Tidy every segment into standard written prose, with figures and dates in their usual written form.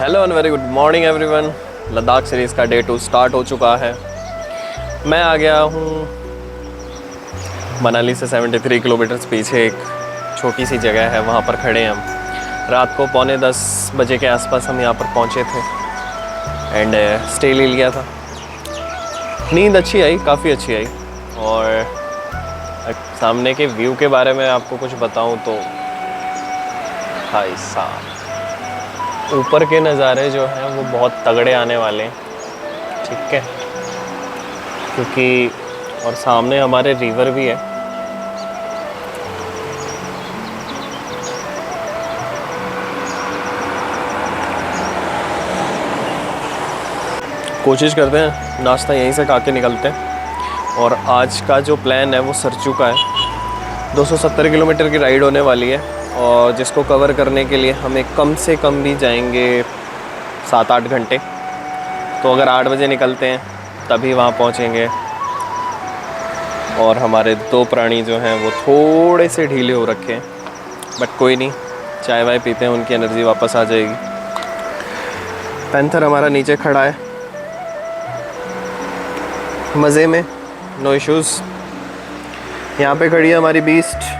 Hello and very good morning everyone. Ladakh series का day 2 start हो चुका है। मैं आ गया हूँ मनाली से 73 किलोमीटर्स पीछे। एक छोटी सी जगह है, वहाँ पर खड़े हैं हम। रात को 9:45 बजे के आसपास हम यहाँ पर पहुँचे थे एंड स्टे ले लिया था। नींद अच्छी आई, काफ़ी अच्छी आई। और सामने के व्यू के बारे में आपको कुछ बताऊँ तो भाई साहब, ऊपर के नज़ारे जो हैं वो बहुत तगड़े आने वाले हैं, ठीक है। क्योंकि और सामने हमारे रिवर भी है। कोशिश करते हैं नाश्ता यहीं से खा के निकलते हैं। और आज का जो प्लान है वो सरचू का है। 270 किलोमीटर की राइड होने वाली है और जिसको कवर करने के लिए हमें कम से कम भी जाएंगे 7-8 घंटे। तो अगर 8 बजे निकलते हैं तभी वहाँ पहुँचेंगे। और हमारे 2 प्राणी जो हैं वो थोड़े से ढीले हो रखे हैं, बट कोई नहीं, चाय वाय पीते हैं, उनकी एनर्जी वापस आ जाएगी। पैंथर हमारा नीचे खड़ा है मज़े में, नो इश्यूज़। यहाँ पे खड़ी है हमारी बीस्ट।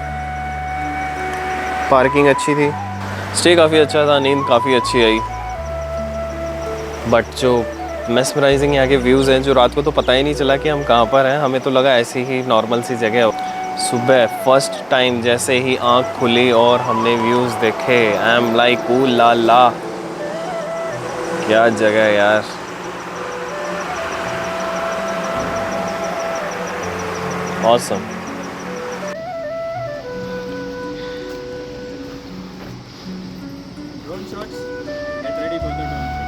पार्किंग अच्छी थी, स्टे काफ़ी अच्छा था, नींद काफ़ी अच्छी आई। बट जो मेस्मराइजिंग यहाँ के व्यूज़ हैं, जो रात को तो पता ही नहीं चला कि हम कहाँ पर हैं। हमें तो लगा ऐसी ही नॉर्मल सी जगह हो। सुबह फर्स्ट टाइम जैसे ही आँख खुली और हमने व्यूज़ देखे, आई एम लाइक ओ ला ला, क्या जगह है यार। Awesome. Drone shots, get ready for the drone shots.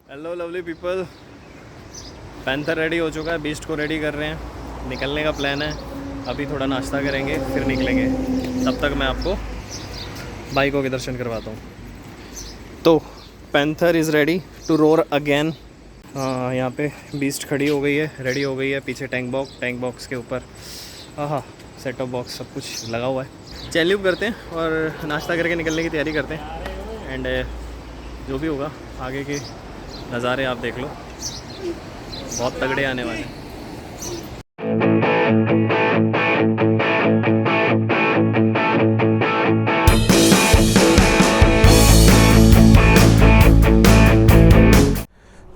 Hello lovely people, panther ready हो चुका है, बीस्ट को रेडी कर रहे हैं, निकलने का प्लान है। अभी थोड़ा नाश्ता करेंगे फिर निकलेंगे। तब तक मैं आपको बाइकों के दर्शन करवाता हूँ। तो panther is ready to roar again. यहाँ पे बीस्ट खड़ी हो गई है, रेडी हो गई है। पीछे टैंक बॉक्स के ऊपर सेट टॉप बॉक्स सब कुछ लगा हुआ है। चैल्यूब करते हैं और नाश्ता करके निकलने की तैयारी करते हैं। एंड जो भी होगा आगे के नज़ारे आप देख लो, बहुत तगड़े आने वाले हैं।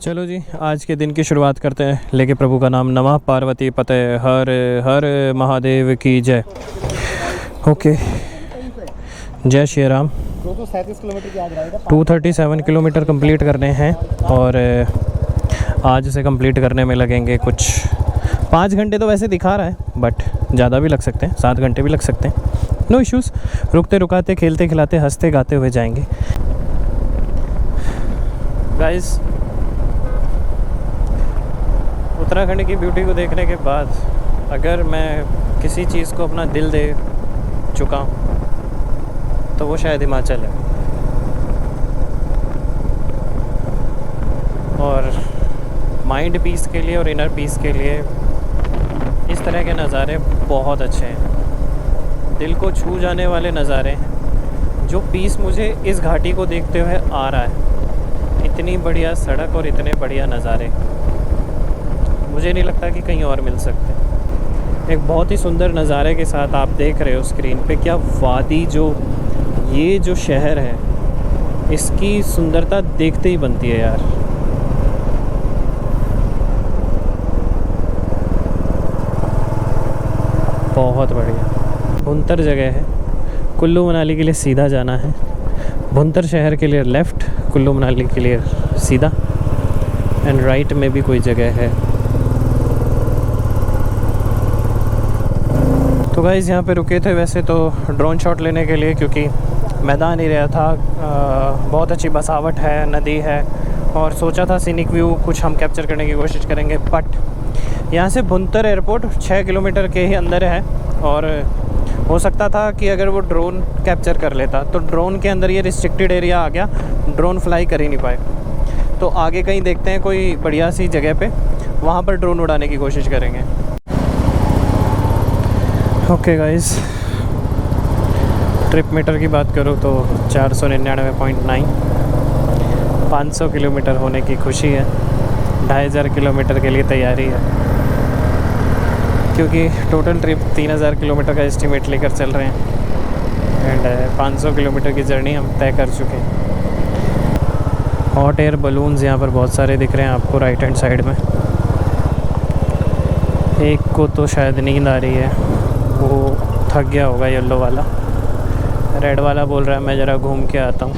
चलो जी, आज के दिन की शुरुआत करते हैं लेके प्रभु का नाम। नमः पार्वती पते हर हर महादेव की जय। ओके, जय श्री राम। 237 किलोमीटर की आज राइड है। 237 किलोमीटर कंप्लीट करने हैं और आज से कंप्लीट करने में लगेंगे कुछ 5 घंटे तो वैसे दिखा रहा है, बट ज़्यादा भी लग सकते हैं, 7 घंटे भी लग सकते हैं। नो इश्यूज़, रुकते रुकाते खेलते खिलाते हंसते गाते हुए जाएंगे। गाइस, उत्तराखंड की ब्यूटी को देखने के बाद अगर मैं किसी चीज़ को अपना दिल दे चुका हूँ तो वो शायद हिमाचल है। और माइंड पीस के लिए और इनर पीस के लिए इस तरह के नज़ारे बहुत अच्छे हैं, दिल को छू जाने वाले नज़ारे हैं। जो पीस मुझे इस घाटी को देखते हुए आ रहा है, इतनी बढ़िया सड़क और इतने बढ़िया नज़ारे मुझे नहीं लगता कि कहीं और मिल सकते। एक बहुत ही सुंदर नज़ारे के साथ आप देख रहे हो स्क्रीन पे, क्या वादी, जो ये जो शहर है इसकी सुंदरता देखते ही बनती है यार। बहुत बढ़िया। भुंतर जगह है, कुल्लू मनाली के लिए सीधा जाना है, भुंतर शहर के लिए लेफ़्ट, कुल्लू मनाली के लिए सीधा, एंड राइट में भी कोई जगह है। तो गाइस यहाँ पे रुके थे वैसे तो ड्रोन शॉट लेने के लिए, क्योंकि मैदान ही रहा था। बहुत अच्छी बसावट है, नदी है, और सोचा था सीनिक व्यू कुछ हम कैप्चर करने की कोशिश करेंगे। बट यहाँ से भुंतर एयरपोर्ट 6 किलोमीटर के ही अंदर है, और हो सकता था कि अगर वो ड्रोन कैप्चर कर लेता तो ड्रोन के अंदर ये रिस्ट्रिक्टेड एरिया आ गया, ड्रोन फ्लाई कर ही नहीं पाए। तो आगे कहीं देखते हैं कोई बढ़िया सी जगह पे, वहाँ पर ड्रोन उड़ाने की कोशिश करेंगे। ओके गाइस, ट्रिप मीटर की बात करूँ तो 499.9, 500 किलोमीटर होने की खुशी है, 2500 किलोमीटर के लिए तैयारी है, क्योंकि टोटल ट्रिप 3000 किलोमीटर का एस्टीमेट लेकर चल रहे हैं, एंड 500 किलोमीटर की जर्नी हम तय कर चुके हैं। हॉट एयर बलून्स यहाँ पर बहुत सारे दिख रहे हैं आपको राइट हैंड साइड में। एक को तो शायद नींद आ रही है, वो थक गया होगा येलो वाला। रेड वाला बोल रहा है मैं ज़रा घूम के आता हूँ।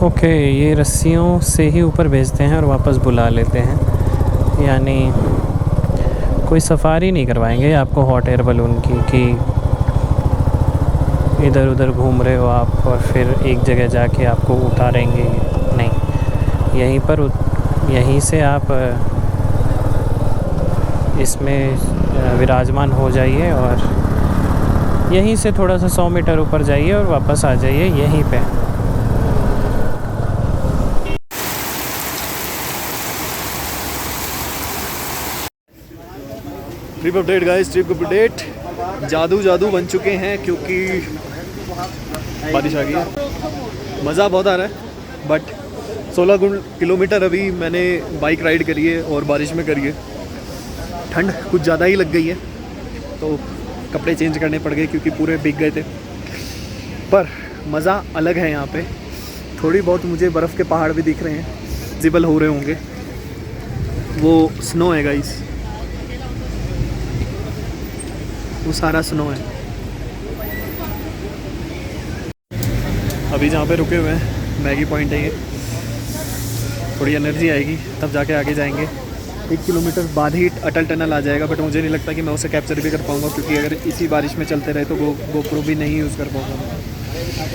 ओके, ये रस्सियों से ही ऊपर भेजते हैं और वापस बुला लेते हैं, यानी कोई सफारी नहीं करवाएंगे आपको हॉट एयर बलून की कि इधर उधर घूम रहे हो आप और फिर एक जगह जाके आपको उतारेंगे। नहीं, यहीं से आप इसमें विराजमान हो जाइए और यहीं से थोड़ा सा 100 मीटर ऊपर जाइए और वापस आ जाइए यहीं पे। Trip update guys, trip update. जादू बन चुके हैं क्योंकि बारिश आ गई है। मज़ा बहुत आ रहा है, बट 16 किलोमीटर अभी मैंने बाइक राइड करी है और बारिश में करी है। ठंड कुछ ज़्यादा ही लग गई है, तो कपड़े चेंज करने पड़ गए क्योंकि पूरे भीग गए थे। पर मज़ा अलग है यहाँ पे। थोड़ी बहुत मुझे बर्फ़ के पहाड़ भी दिख रहे हैं, विजिबल हो रहे होंगे, वो स्नो है गाइस, वो सारा स्नो है। अभी जहाँ पे रुके हुए हैं मैगी पॉइंट है ये, थोड़ी एनर्जी आएगी तब जाके आगे जाएंगे। 1 किलोमीटर बाद ही अटल टनल आ जाएगा, बट मुझे नहीं लगता कि मैं उसे कैप्चर भी कर पाऊँगा, क्योंकि अगर इसी बारिश में चलते रहे तो गोप्रो भी नहीं यूज़ कर पाऊँगा।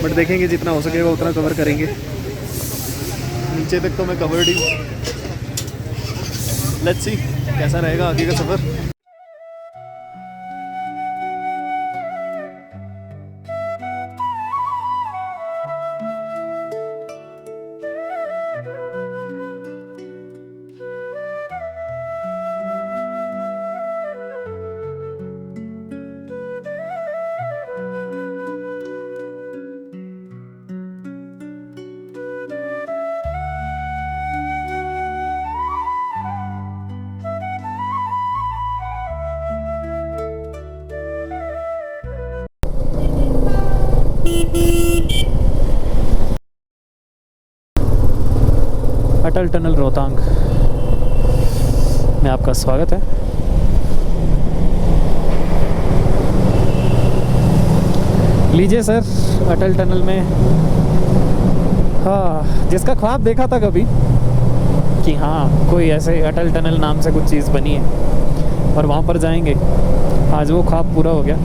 बट देखेंगे, जितना हो सकेगा उतना कवर करेंगे। नीचे तक तो मैं कवर्ड ही हूँ। लेट्स सी कैसा रहेगा आगे का सफ़र। अटल टनल रोहतांग में आपका स्वागत है। लीजिए सर, अटल टनल में, हाँ, जिसका ख्वाब देखा था कभी कि हाँ कोई ऐसे अटल टनल नाम से कुछ चीज़ बनी है और वहाँ पर जाएंगे, आज वो ख्वाब पूरा हो गया।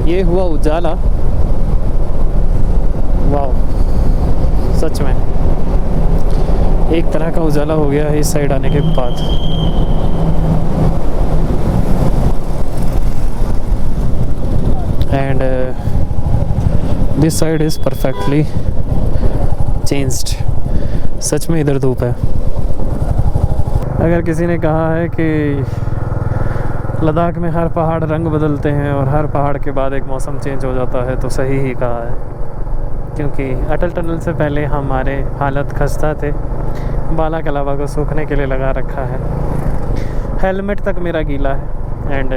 ये हुआ उजाला, वाह, सच में एक तरह का उजाला हो गया है इस साइड आने के बाद। And this side is perfectly changed. सच में इधर धूप है। अगर किसी ने कहा है कि लद्दाख में हर पहाड़ रंग बदलते हैं और हर पहाड़ के बाद एक मौसम चेंज हो जाता है, तो सही ही कहा है। क्योंकि अटल टनल से पहले हमारे हालत खस्ता थे, बाला कलावा को सूखने के लिए लगा रखा है, हेलमेट तक मेरा गीला है। एंड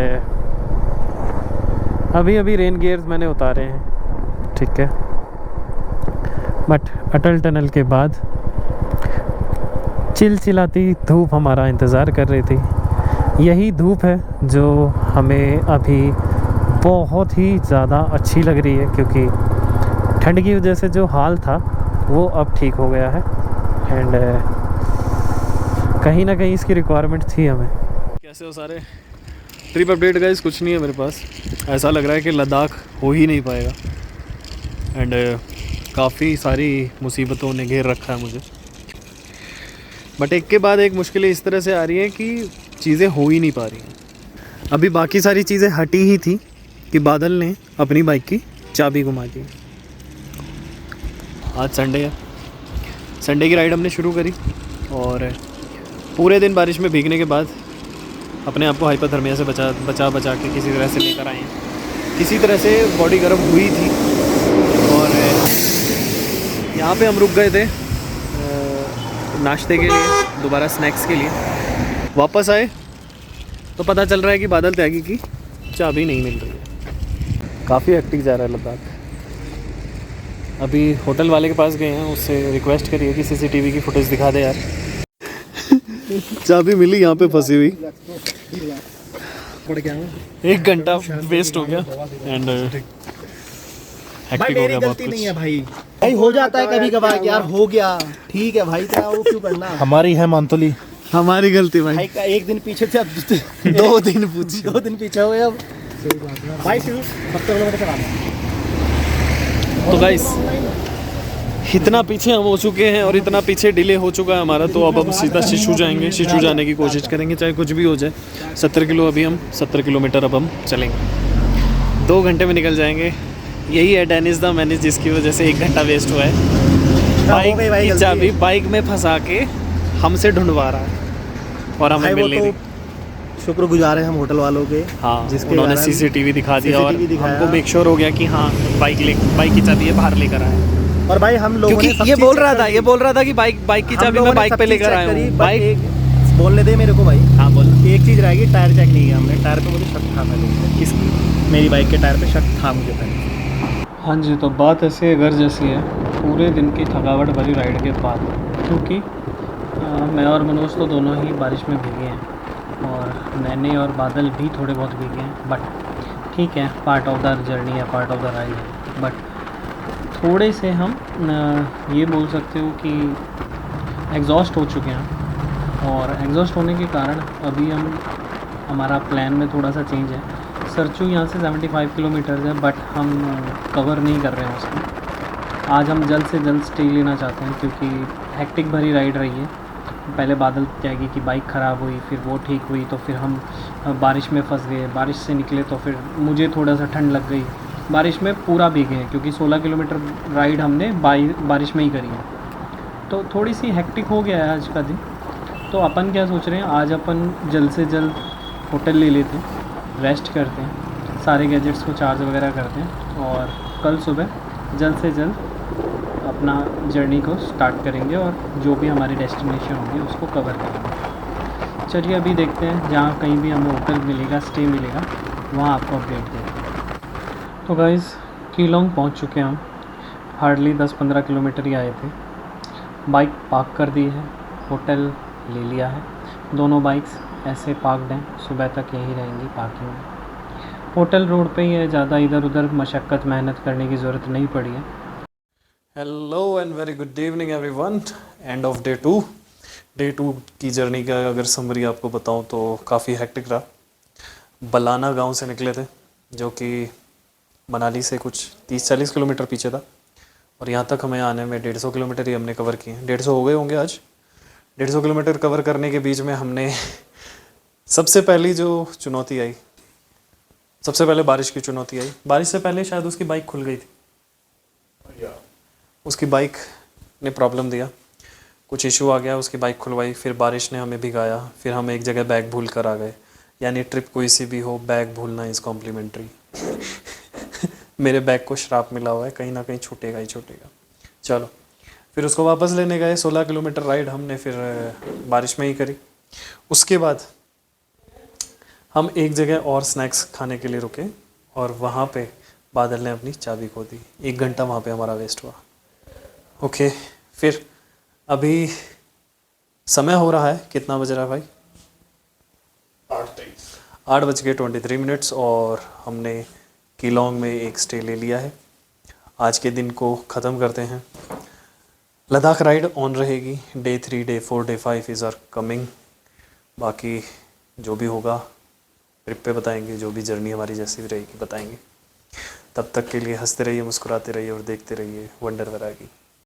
अभी अभी रेन गियर्स मैंने उतारे हैं, ठीक है। बट अटल टनल के बाद चिलचिलाती धूप हमारा इंतज़ार कर रही थी। यही धूप है जो हमें अभी बहुत ही ज़्यादा अच्छी लग रही है, क्योंकि ठंड की वजह से जो हाल था वो अब ठीक हो गया है। एंड कहीं ना कहीं इसकी रिक्वायरमेंट थी हमें। कैसे हो सारे? ट्रिप अपडेट गाइस कुछ नहीं है मेरे पास। ऐसा लग रहा है कि लद्दाख हो ही नहीं पाएगा। एंड काफ़ी सारी मुसीबतों ने घेर रखा है मुझे। बट एक के बाद एक मुश्किलें इस तरह से आ रही हैं कि चीज़ें हो ही नहीं पा रही हैं। अभी बाकी सारी चीज़ें हटी ही थी कि बादल ने अपनी बाइक की चाबी घुमा दी। आज संडे है, संडे की राइड हमने शुरू करी और पूरे दिन बारिश में भीगने के बाद अपने आप को हाइपोथर्मिया से बचा के किसी तरह से लेकर आए हैं। किसी तरह से बॉडी गर्म हुई थी और यहाँ पे हम रुक गए थे नाश्ते के लिए, दोबारा स्नैक्स के लिए। वापस आए तो पता चल रहा है कि बादल त्यागी की चाबी नहीं मिल रही है। काफ़ी हेक्टिक जा रहा है लद्दाख। अभी होटल वाले के पास गए हैं, उससे रिक्वेस्ट करिए कि सीसीटीवी की फुटेज दिखा दे यार। चाबी मिली यहाँ पे फंसी हुई। 1 घंटा वेस्ट हो गया एंड हेक्टिक हो गया बहुत कुछ। नहीं है भाई हो जाता है कभी कभार यार, हो गया ठीक है भाई, क्या वो क्यों करना। हमारी है मंथली, हमारी गलती भाई। भाई का एक दिन पीछे थे, अब 2 दिन पूछी, 2 दिन पीछे हुए अब। भाई सिर्फ 70 किलोमीटर चलाना। तो गाइस इतना पीछे हम हो चुके हैं और इतना पीछे डिले हो चुका है हमारा, तो अब हम सीधा शिशु जाएंगे, शिशु जाने की कोशिश करेंगे चाहे कुछ भी हो जाए। 70 किलो अभी हम 70 किलोमीटर अब हम चलेंगे, 2 घंटे में निकल जाएंगे। यही है डेनिस द मैनेज, जिसकी वजह से 1 घंटा वेस्ट हुआ है। बाइक की चाबी बाइक में फंसा के हमसे ढूंढवा रहा है और हमें मिल नहीं रही। शुक्रगुजार है हम होटल वालों के, हाँ, जिसके उन्होंने कारण सीसीटीवी दिखा दिया और CCTV दिखाया। हमको मेक श्योर हो गया कि हाँ बाइक की चाबी है, बाहर लेकर आए। और भाई हम लोगों ने क्योंकि सब ये चीज़ बोल चेक रहा कर था ली। ये बोल रहा था कि बाइक की हम चाबी लोगों मैं ने बाइक सब पे चीज़ लेकर चेक आया करी, हूँ। but बाइक एक बोलने दे मेरे को भाई। हाँ बोल। एक चीज़ रहेगी, टायर चेक नहीं किया हमने। टायर पे मुझे शक था पहले। किसकी? मेरी बाइक के टायर पे शक था मुझे पहले। हाँ जी, तो बात ऐसी है, घर जैसी है। पूरे दिन की थकावट भरी राइड के बाद, क्योंकि मैं और मनोज तो दोनों ही बारिश में भीगे हैं और मैंने और बादल भी थोड़े बहुत भीगे हैं। बट ठीक है, पार्ट ऑफ द जर्नी है, पार्ट ऑफ द राइड है। बट थोड़े से हम ये बोल सकते हो कि एग्जॉस्ट हो चुके हैं और एग्जॉस्ट होने के कारण अभी हमारा प्लान में थोड़ा सा चेंज है। सरचू यहाँ से 75 किलोमीटर है, बट हम कवर नहीं कर रहे हैं उसको। आज हम जल्द से जल्द स्टे लेना चाहते हैं, क्योंकि हेक्टिक भरी राइड रही है। पहले बादल त्यागी की बाइक ख़राब हुई, फिर वो ठीक हुई, तो फिर हम बारिश में फंस गए। बारिश से निकले तो फिर मुझे थोड़ा सा ठंड लग गई। बारिश में पूरा भीगे हैं, क्योंकि 16 किलोमीटर राइड हमने बारिश में ही करी है, तो थोड़ी सी हेक्टिक हो गया है आज का दिन। तो अपन क्या सोच रहे हैं, आज अपन जल्द से जल्द होटल ले लेते हैं, रेस्ट करते हैं, सारे गैजेट्स को चार्ज वगैरह करते हैं और कल सुबह जल्द से जल्द अपना जर्नी को स्टार्ट करेंगे और जो भी हमारी डेस्टिनेशन होगी उसको कवर करेंगे। चलिए अभी देखते हैं, जहाँ कहीं भी हमें होटल मिलेगा, स्टे मिलेगा, वहाँ आपको अपडेट देंगे। तो गाइज़ कीलोंग पहुँच चुके हैं हम। हार्डली 10-15 किलोमीटर ही आए थे। बाइक पार्क कर दी है, होटल ले लिया है। दोनों बाइक्स ऐसे पार्कड हैं, सुबह तक यहीं रहेंगी पार्किंग में। होटल रोड पे ही है, ज़्यादा इधर उधर मशक्क़त मेहनत करने की ज़रूरत नहीं पड़ी है। Hello and very good evening everyone. End of day 2 की जर्नी का अगर समरी आपको बताऊं तो काफ़ी हेक्टिक रहा। बलाना गांव से निकले थे, जो कि मनाली से कुछ 30-40 किलोमीटर पीछे था, और यहाँ तक हमें आने में 150 किलोमीटर ही हमने कवर किए। 150 हो गए होंगे आज। 150 किलोमीटर कवर करने के बीच में हमने सबसे पहली जो चुनौती आई, सबसे पहले बारिश की चुनौती आई। बारिश से पहले शायद उसकी बाइक खुल गई थी, उसकी बाइक ने प्रॉब्लम दिया, कुछ इशू आ गया, उसकी बाइक खुलवाई, फिर बारिश ने हमें भिगाया, फिर हम एक जगह बैग भूल कर आ गए। यानी ट्रिप कोई सी भी हो, बैग भूलना इज़ कॉम्प्लीमेंट्री। मेरे बैग को श्राप मिला हुआ है, कहीं ना कहीं छूटेगा ही छूटेगा। चलो फिर उसको वापस लेने गए। 16 किलोमीटर राइड हमने फिर बारिश में ही करी। उसके बाद हम एक जगह और स्नैक्स खाने के लिए रुके और वहाँ पे बादल ने अपनी चाबी खो दी। 1 घंटा वहाँ पे हमारा वेस्ट हुआ। ओके, फिर अभी समय हो रहा है, कितना बज रहा है भाई? 8:23 और हमने कीलोंग में एक स्टे ले लिया है। आज के दिन को ख़त्म करते हैं। लद्दाख राइड ऑन रहेगी। Day 3, day 4, day 5 is are coming. बाकी जो भी होगा ट्रिप पे बताएंगे, जो भी जर्नी हमारी जैसी भी रहेगी बताएंगे। तब तक के लिए हंसते रहिए, मुस्कुराते रहिए और देखते रहिए वंडर वैरागी।